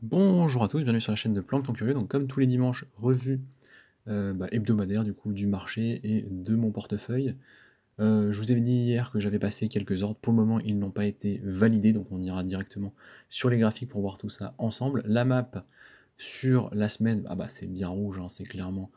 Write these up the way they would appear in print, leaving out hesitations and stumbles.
Bonjour à tous, bienvenue sur la chaîne de Plancton Curieux. Donc comme tous les dimanches, revue hebdomadaire du coup du marché et de mon portefeuille. Je vous avais dit hier que j'avais passé quelques ordres. Pour le moment, ils n'ont pas été validés, donc on ira directement sur les graphiques pour voir tout ça ensemble. La map sur la semaine, c'est bien rouge, hein, c'est clairement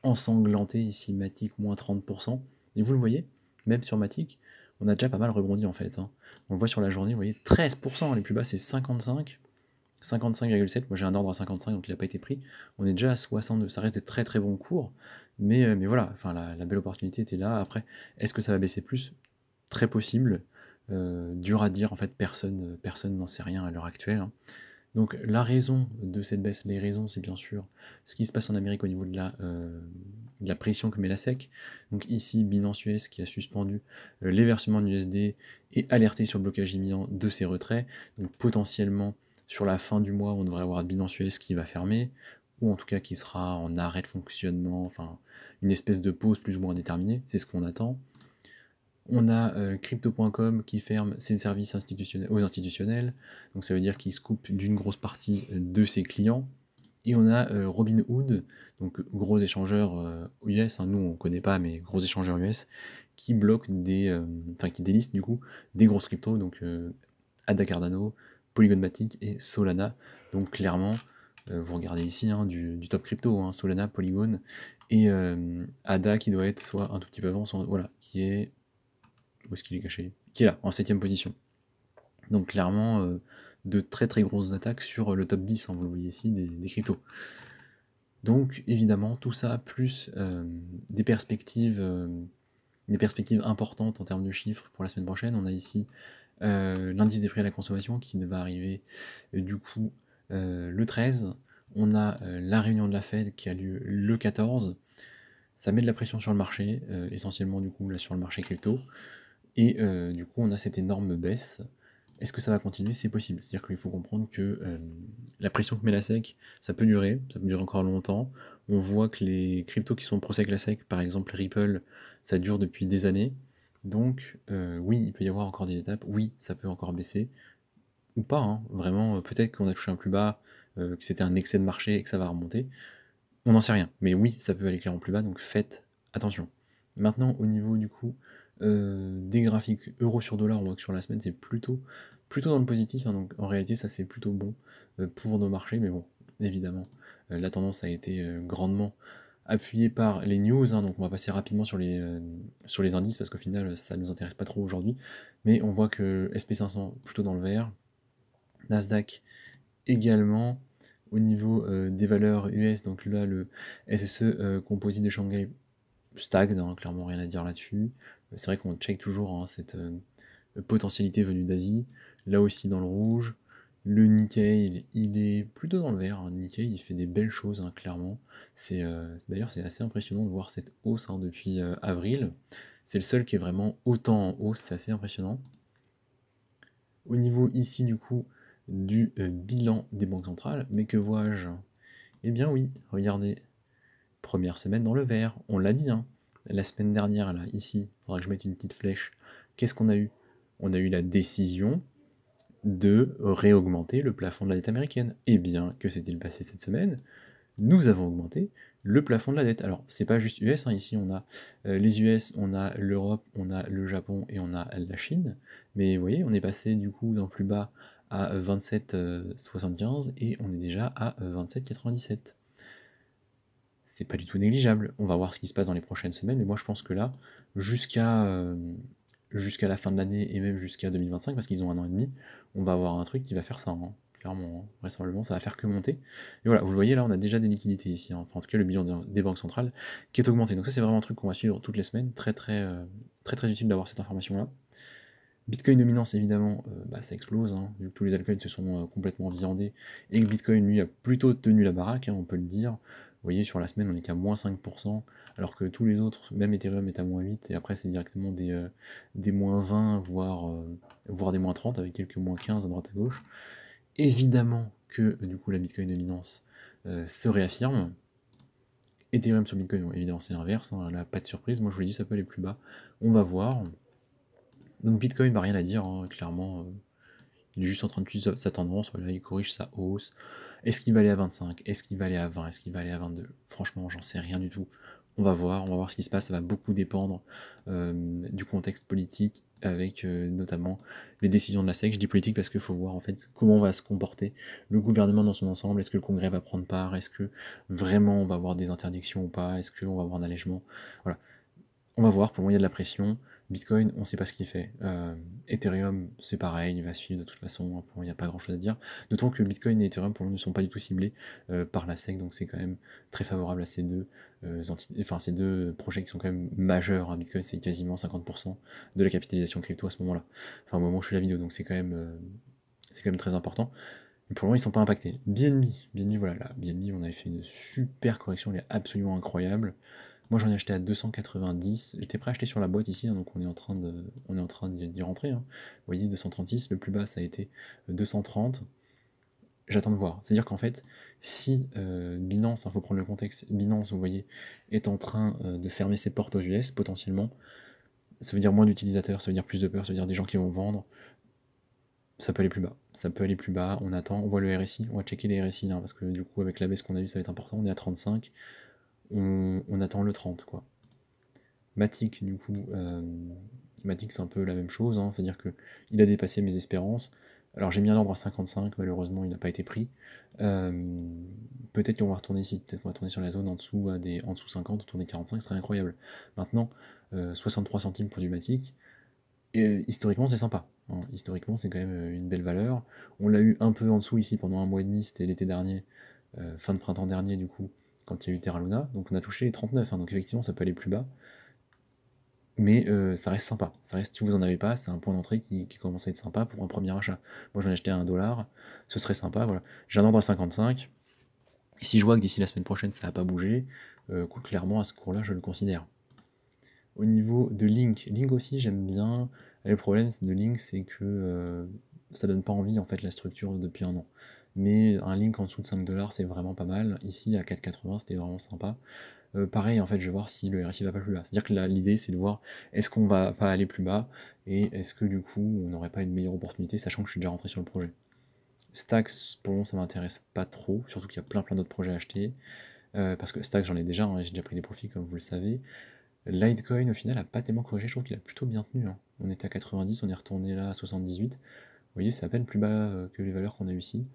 ensanglanté ici, Matic moins 30%. Et vous le voyez, même sur Matic, on a déjà pas mal rebondi en fait, hein. On le voit sur la journée, vous voyez, 13%, les plus bas c'est 55. 55,7, moi j'ai un ordre à 55 donc il n'a pas été pris. On est déjà à 62, ça reste de très très bons cours, mais voilà, enfin la belle opportunité était là. Après, est-ce que ça va baisser plus? Très possible, dur à dire, en fait personne n'en sait rien à l'heure actuelle, hein. Donc la raison de cette baisse, les raisons, c'est bien sûr ce qui se passe en Amérique au niveau de la pression que met la SEC. Donc ici, Binance US qui a suspendu les versements de USD et alerté sur le blocage imminent de ses retraits. Donc potentiellement, sur la fin du mois, on devrait avoir Binance US qui va fermer, ou en tout cas qui sera en arrêt de fonctionnement, enfin une espèce de pause plus ou moins déterminée, c'est ce qu'on attend. On a crypto.com qui ferme ses services aux institutionnels, donc ça veut dire qu'il se coupe d'une grosse partie de ses clients. Et on a Robinhood, donc gros échangeur US, hein, nous on connaît pas, mais gros échangeur US, qui bloque qui déliste du coup des grosses cryptos, donc Ada Cardano, Polygon Matic et Solana. Donc clairement, vous regardez ici hein, du top crypto, hein, Solana, Polygon, et Ada qui doit être soit un tout petit peu avant, voilà, qui est où est-ce qu'il est caché? Qui est là, en 7ème position. Donc clairement, de très très grosses attaques sur le top 10, hein, vous le voyez ici, des cryptos. Donc évidemment, tout ça, plus des perspectives importantes en termes de chiffres pour la semaine prochaine. On a ici l'indice des prix à la consommation qui va arriver du coup le 13. On a la réunion de la Fed qui a lieu le 14. Ça met de la pression sur le marché, essentiellement du coup là sur le marché crypto. Et du coup, on a cette énorme baisse. Est-ce que ça va continuer? C'est possible. C'est-à-dire qu'il faut comprendre que la pression que met la SEC, ça peut durer encore longtemps. On voit que les cryptos qui sont pro avec la SEC, par exemple Ripple, ça dure depuis des années. Donc oui, il peut y avoir encore des étapes. Oui, ça peut encore baisser. Ou pas, hein. Vraiment, peut-être qu'on a touché un plus bas, que c'était un excès de marché et que ça va remonter. On n'en sait rien. Mais oui, ça peut aller clairement plus bas, donc faites attention. Maintenant, au niveau du coup des graphiques euro sur dollar, on voit que sur la semaine c'est plutôt dans le positif, hein, donc en réalité ça c'est plutôt bon pour nos marchés, mais bon, évidemment, la tendance a été grandement appuyée par les news, hein, donc on va passer rapidement sur les indices parce qu'au final ça ne nous intéresse pas trop aujourd'hui, mais on voit que SP500 plutôt dans le vert, Nasdaq également. Au niveau des valeurs US, donc là le SSE Composite de Shanghai stagne, hein, clairement rien à dire là-dessus. C'est vrai qu'on check toujours hein, cette potentialité venue d'Asie. Là aussi dans le rouge. Le Nikkei, il est plutôt dans le vert, hein. Nikkei, il fait des belles choses, hein, clairement. D'ailleurs, c'est assez impressionnant de voir cette hausse hein, depuis avril. C'est le seul qui est vraiment autant en hausse, c'est assez impressionnant. Au niveau ici, du coup, du bilan des banques centrales, mais que vois-je? Eh bien oui, regardez, première semaine dans le vert, on l'a dit, hein. La semaine dernière, là, ici, il faudra que je mette une petite flèche. Qu'est-ce qu'on a eu? On a eu la décision de réaugmenter le plafond de la dette américaine. Eh bien, que s'est-il passé cette semaine? Nous avons augmenté le plafond de la dette. Alors, c'est pas juste US, hein. Ici on a les US, on a l'Europe, on a le Japon et on a la Chine. Mais vous voyez, on est passé du coup d'un plus bas à 27,75 et on est déjà à 27,97. C'est pas du tout négligeable. On va voir ce qui se passe dans les prochaines semaines, mais moi je pense que là, jusqu'à la fin de l'année et même jusqu'à 2025, parce qu'ils ont un an et demi, on va avoir un truc qui va faire ça, hein. Clairement, hein. Vraisemblablement, ça va faire que monter. Et voilà, vous le voyez là, on a déjà des liquidités ici, hein. Enfin, en tout cas le bilan des banques centrales qui est augmenté. Donc ça c'est vraiment un truc qu'on va suivre toutes les semaines, très utile d'avoir cette information-là. Bitcoin dominance, évidemment, ça explose, hein, vu que tous les altcoins se sont complètement viandés, et que Bitcoin, lui, a plutôt tenu la baraque, hein, on peut le dire. Vous voyez, sur la semaine, on est qu'à moins 5%, alors que tous les autres, même Ethereum est à moins 8, et après, c'est directement des moins 20, voire des moins 30, avec quelques moins 15 à droite à gauche. Évidemment que, du coup, la Bitcoin dominance se réaffirme. Ethereum sur Bitcoin, bon, évidemment, c'est l'inverse, hein, là, pas de surprise. Moi, je vous l'ai dit, ça peut aller plus bas. On va voir. Donc Bitcoin, rien à dire, hein, clairement, Il est juste en train de suivre sa tendance, voilà, il corrige sa hausse. Est-ce qu'il va aller à 25? Est-ce qu'il va aller à 20? Est-ce qu'il va aller à 22? Franchement, j'en sais rien du tout. On va voir ce qui se passe, ça va beaucoup dépendre du contexte politique, avec notamment les décisions de la SEC. Je dis politique parce qu'il faut voir en fait comment va se comporter le gouvernement dans son ensemble. Est-ce que le Congrès va prendre part? Est-ce que vraiment on va avoir des interdictions ou pas? Est-ce qu'on va avoir un allègement? Voilà. On va voir, pour moi il y a de la pression. Bitcoin, on ne sait pas ce qu'il fait. Ethereum, c'est pareil, il va suivre de toute façon, pour moi il n'y a pas grand chose à dire. D'autant que Bitcoin et Ethereum, pour moi, ne sont pas du tout ciblés par la SEC, donc c'est quand même très favorable à ces deux, ces deux projets qui sont quand même majeurs. Hein. Bitcoin, c'est quasiment 50% de la capitalisation crypto à ce moment-là. Enfin, au moment où je fais la vidéo, donc c'est quand même très important. Mais pour le moment, ils ne sont pas impactés. BNB, voilà, là, BNB, on avait fait une super correction, elle est absolument incroyable. Moi j'en ai acheté à 290, j'étais prêt à acheter sur la boîte ici, hein, donc on est en train d'y rentrer. Hein. Vous voyez, 236, le plus bas ça a été 230. J'attends de voir. C'est-à-dire qu'en fait, si Binance, il faut prendre le contexte, Binance, vous voyez, est en train de fermer ses portes aux US, potentiellement, ça veut dire moins d'utilisateurs, ça veut dire plus de peur, ça veut dire des gens qui vont vendre, ça peut aller plus bas. Ça peut aller plus bas, on attend, on voit le RSI, on va checker les RSI là, parce que du coup avec la baisse qu'on a eu ça va être important, on est à 35, on attend le 30 quoi. Matic, du coup, Matic c'est un peu la même chose, hein, c'est-à-dire que il a dépassé mes espérances. Alors j'ai mis un ordre à 55, malheureusement il n'a pas été pris. Peut-être qu'on va retourner ici, peut-être qu'on va retourner sur la zone en dessous, en dessous 50, autour des 45, ce serait incroyable. Maintenant, 63 centimes pour du Matic, et historiquement c'est sympa. Hein. Historiquement c'est quand même une belle valeur. On l'a eu un peu en dessous ici pendant un mois et demi, c'était l'été dernier, fin de printemps dernier du coup, quand il y a eu Terra Luna, donc on a touché les 39, hein, donc effectivement ça peut aller plus bas. Mais ça reste sympa. Ça reste, si vous en avez pas, c'est un point d'entrée qui commence à être sympa pour un premier achat. Moi j'en ai acheté à 1$, ce serait sympa, voilà. J'ai un ordre à 55, et si je vois que d'ici la semaine prochaine ça n'a pas bougé, clairement à ce cours-là je le considère. Au niveau de Link aussi j'aime bien. Et le problème de Link c'est que ça donne pas envie en fait la structure depuis un an. Mais un Link en dessous de 5$ c'est vraiment pas mal. Ici à 4,80 c'était vraiment sympa. Pareil, en fait, je vais voir si le RSI va pas plus bas. C'est-à-dire que l'idée, c'est de voir est-ce qu'on va pas aller plus bas et est-ce que du coup, on n'aurait pas une meilleure opportunité, sachant que je suis déjà rentré sur le projet. Stacks, pour le moment, ça m'intéresse pas trop, surtout qu'il y a plein d'autres projets à acheter. Parce que Stacks, j'en ai déjà, hein, j'ai déjà pris des profits, comme vous le savez. Litecoin, au final, a pas tellement corrigé, je trouve qu'il a plutôt bien tenu. Hein. On était à 90, on est retourné là à 78. Vous voyez, c'est à peine plus bas que les valeurs qu'on a eu ici.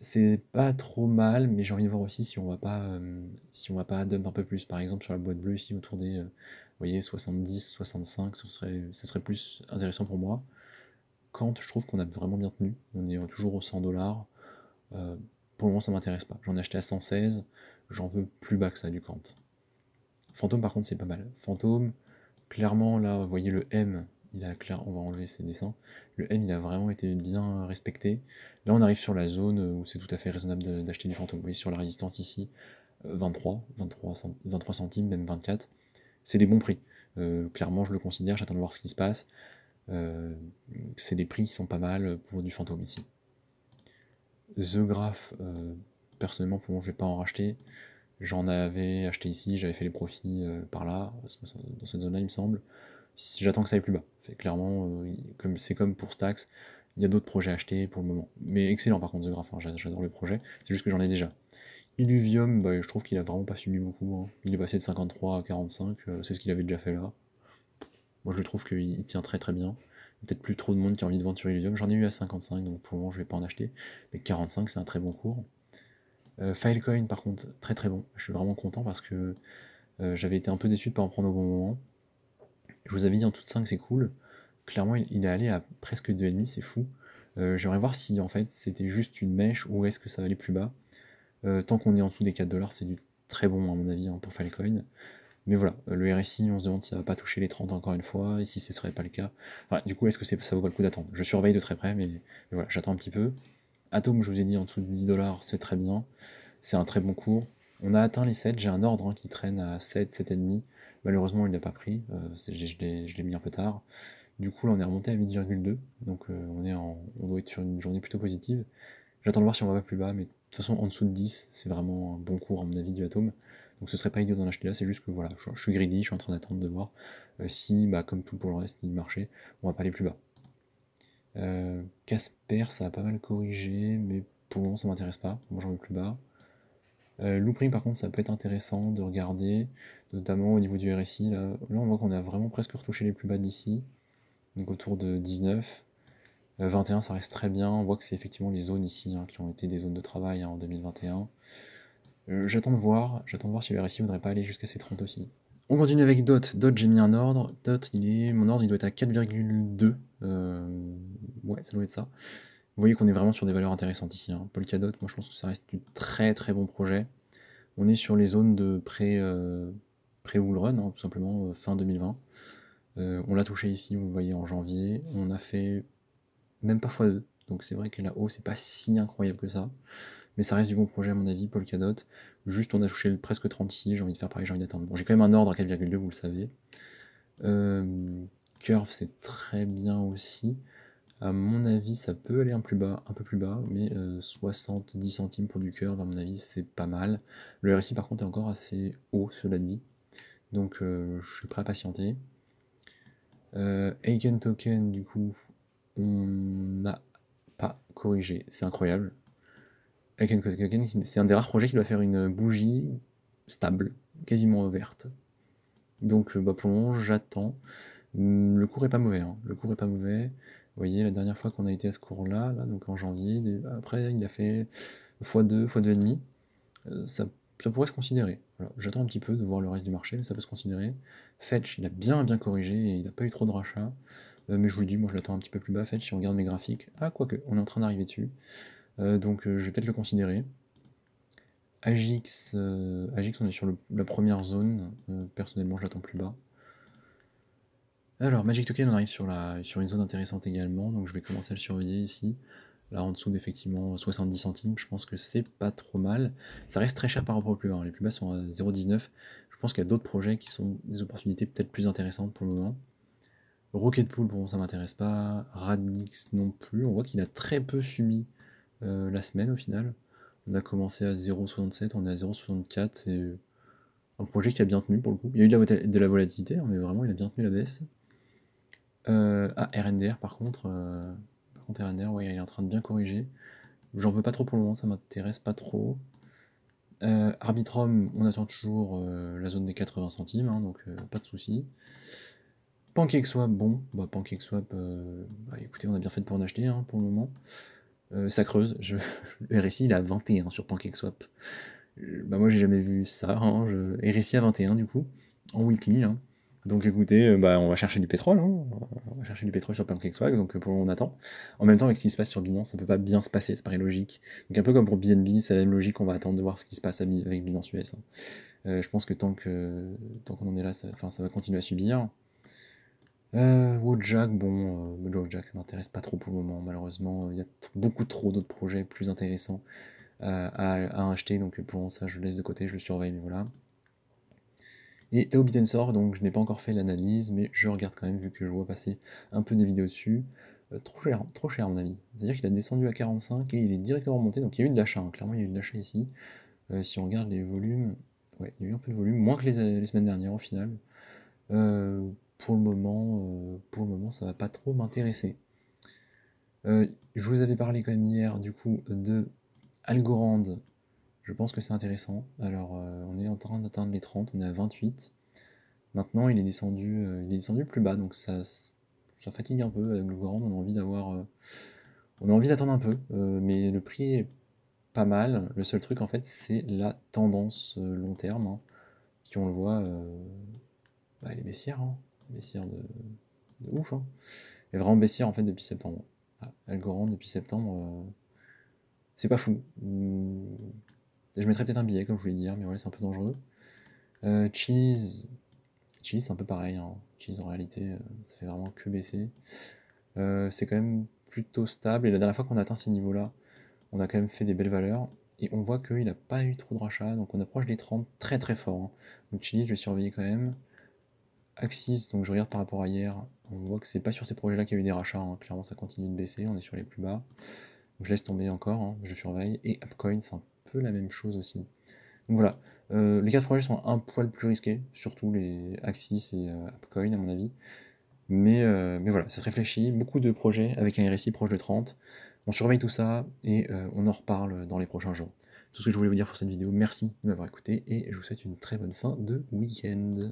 C'est pas trop mal, mais j'ai envie de voir aussi si on va pas dump un peu plus. Par exemple, sur la boîte bleue ici, autour des vous voyez, 70, 65, ce serait plus intéressant pour moi. Quand je trouve qu'on a vraiment bien tenu, on est toujours aux 100$. Pour le moment, ça m'intéresse pas. J'en ai acheté à 116, j'en veux plus bas que ça du Kant. Fantôme, par contre, c'est pas mal. Fantôme, clairement, là, vous voyez le M, on va enlever ces dessins. Le M, il a vraiment été bien respecté. Là, on arrive sur la zone où c'est tout à fait raisonnable d'acheter du fantôme. Vous voyez, sur la résistance ici, 23 centimes, même 24. C'est des bons prix. Clairement, je le considère, j'attends de voir ce qui se passe. C'est des prix qui sont pas mal pour du fantôme ici. The Graph, personnellement, pour moi, je vais pas en racheter. J'en avais acheté ici, j'avais fait les profits par là, dans cette zone-là, il me semble. J'attends que ça aille plus bas. Clairement, c'est comme pour Stacks, il y a d'autres projets à acheter pour le moment. Mais excellent par contre, The Graph, hein, j'adore le projet, c'est juste que j'en ai déjà. Illuvium, bah, je trouve qu'il a vraiment pas subi beaucoup. Hein. Il est passé de 53 à 45, c'est ce qu'il avait déjà fait là. Moi je trouve qu'il tient très très bien. Peut-être plus trop de monde qui a envie de vendre sur Illuvium. J'en ai eu à 55, donc pour le moment je vais pas en acheter. Mais 45, c'est un très bon cours. Filecoin, par contre, très très bon. Je suis vraiment content parce que j'avais été un peu déçu de ne pas en prendre au bon moment. Je vous avais dit en tout de 5, c'est cool. Clairement, il est allé à presque 2,5, c'est fou. J'aimerais voir si en fait c'était juste une mèche ou est-ce que ça va aller plus bas. Tant qu'on est en dessous des 4$, c'est du très bon à mon avis hein, pour Filecoin. Mais voilà, le RSI, on se demande si ça va pas toucher les 30 encore une fois, et si ce serait pas le cas. Enfin, du coup, est-ce que ça vaut pas le coup d'attendre? Je surveille de très près, mais voilà, j'attends un petit peu. Atom, je vous ai dit, en dessous de 10$, c'est très bien. C'est un très bon cours. On a atteint les 7, j'ai un ordre hein, qui traîne à 7, 7,5. Malheureusement, il n'a pas pris, je l'ai mis un peu tard. Du coup, là, on est remonté à 8,2, donc on doit être sur une journée plutôt positive. J'attends de voir si on va pas plus bas, mais de toute façon, en dessous de 10, c'est vraiment un bon cours, à mon avis, du Atom. Donc ce serait pas idiot d'en acheter là, c'est juste que voilà, je suis greedy, je suis en train d'attendre de voir si, bah, comme tout pour le reste du marché, on va pas aller plus bas. Casper, ça a pas mal corrigé, mais pour le moment, ça m'intéresse pas. Moi, j'en veux plus bas. Loopring, par contre, ça peut être intéressant de regarder, notamment au niveau du RSI. Là, on voit qu'on a vraiment presque retouché les plus bas d'ici, donc autour de 19. 21, ça reste très bien. On voit que c'est effectivement les zones ici qui ont été des zones de travail en 2021. J'attends de voir si le RSI ne voudrait pas aller jusqu'à ces 30 aussi. On continue avec DOT. DOT, j'ai mis un ordre. DOT, mon ordre, il doit être à 4,2. Ouais, ça doit être ça. Vous voyez qu'on est vraiment sur des valeurs intéressantes ici. Polkadot, moi je pense que ça reste du très très bon projet. On est sur les zones de pré-Bull Run, tout simplement, fin 2020. On l'a touché ici, vous le voyez, en janvier. On a fait même pas x2. Donc c'est vrai que la hausse, c'est pas si incroyable que ça. Mais ça reste du bon projet à mon avis, Polkadot. Juste, on a touché presque 36, j'ai envie de faire pareil, j'ai envie d'attendre. Bon, j'ai quand même un ordre à 4,2, vous le savez. Curve, c'est très bien aussi. À mon avis, ça peut aller un peu plus bas, mais 70 centimes pour du curve, à mon avis, c'est pas mal. Le RSI, par contre, est encore assez haut, cela dit. Donc, je suis prêt à patienter. Aiken Token, du coup, on n'a pas corrigé. C'est incroyable. Aiken Token, c'est un des rares projets qui doit faire une bougie stable, quasiment verte. Donc, pour le moment, j'attends. Le cours est pas mauvais. Le cours est pas mauvais. Vous voyez, la dernière fois qu'on a été à ce cours-là, donc en janvier, après il a fait x2, x2,5. Ça pourrait se considérer. Voilà. J'attends un petit peu de voir le reste du marché, mais ça peut se considérer. Fetch, il a bien corrigé et il n'a pas eu trop de rachats. Mais je vous le dis, moi je l'attends un petit peu plus bas. Fetch, si on regarde mes graphiques, quoique, on est en train d'arriver dessus. Donc je vais peut-être le considérer. Agix, on est sur la première zone. Personnellement, je l'attends plus bas. Alors, Magic Token, on arrive sur une zone intéressante également, donc je vais commencer à le surveiller ici. Là, en dessous d'effectivement 70 centimes, je pense que c'est pas trop mal. Ça reste très cher par rapport aux plus bas. Les plus bas sont à 0,19. Je pense qu'il y a d'autres projets qui sont des opportunités peut-être plus intéressantes pour le moment. Rocket Pool, bon, ça m'intéresse pas. Radix non plus. On voit qu'il a très peu subi la semaine au final. On a commencé à 0,67, on est à 0,64. C'est un projet qui a bien tenu pour le coup. Il y a eu de la volatilité, mais vraiment, il a bien tenu la baisse. RNDR par contre, RNDR, ouais, il est en train de bien corriger. J'en veux pas trop pour le moment, ça m'intéresse pas trop. Arbitrum, on attend toujours la zone des 80 centimes, donc pas de soucis. PancakeSwap, bon, PancakeSwap, écoutez, on a bien fait de pas en acheter pour le moment. Ça creuse, le RSI il est à 21 sur PancakeSwap. Moi j'ai jamais vu ça, RSI à 21 du coup, en weekly. Donc écoutez, on va chercher du pétrole, on va chercher du pétrole sur PancakeSwap, donc pour le moment on attend. En même temps, avec ce qui se passe sur Binance, ça peut pas bien se passer, ça paraît logique. Donc un peu comme pour BNB, c'est la même logique, on va attendre de voir ce qui se passe avec Binance US. Je pense que tant qu'on en est là, ça va continuer à subir. Wojak, Wojak, ça m'intéresse pas trop pour le moment, malheureusement. Il y a beaucoup trop d'autres projets plus intéressants à acheter, donc pour le moment, ça je le laisse de côté, je le surveille, mais voilà. Et Tao Bitensor, donc je n'ai pas encore fait l'analyse, mais je regarde quand même, vu que je vois passer un peu des vidéos dessus. Trop cher à mon avis. C'est-à-dire qu'il a descendu à 45 et il est directement remonté, donc il y a eu de l'achat, clairement il y a eu de l'achat ici. Si on regarde les volumes, ouais, il y a eu un peu de volume, moins que les semaines dernières au final. Pour le moment, ça va pas trop m'intéresser. Je vous avais parlé quand même hier, du coup, de Algorand. Je pense que c'est intéressant. Alors, on est en train d'atteindre les 30, on est à 28. Maintenant, il est descendu plus bas, donc ça fatigue un peu. Avec Algorand, on a envie d'attendre un peu, mais le prix est pas mal. Le seul truc, en fait, c'est la tendance long terme, qui, on le voit, elle est baissière, baissière de ouf. Elle est vraiment baissière, en fait, depuis septembre. Algorand, depuis septembre, c'est pas fou. Je mettrais peut-être un billet, comme je voulais dire, mais ouais, c'est un peu dangereux. Chili's, c'est un peu pareil. Chili's, en réalité, ça fait vraiment que baisser. C'est quand même plutôt stable. Et la dernière fois qu'on a atteint ces niveaux-là, on a quand même fait des belles valeurs. Et on voit qu'il n'a pas eu trop de rachats. Donc on approche des 30 très très fort. Donc Chili's, je vais surveiller quand même. Axis, donc je regarde par rapport à hier. On voit que c'est pas sur ces projets-là qu'il y a eu des rachats. Clairement, ça continue de baisser. On est sur les plus bas. Je laisse tomber encore, je surveille. Et Upcoin, c'est un peu la même chose aussi. Donc voilà, les 4 projets sont un poil plus risqués, surtout les Axis et Upcoin à mon avis. Mais voilà, ça se réfléchit, beaucoup de projets avec un RSI proche de 30. On surveille tout ça et on en reparle dans les prochains jours. Tout ce que je voulais vous dire pour cette vidéo, merci de m'avoir écouté et je vous souhaite une très bonne fin de week-end.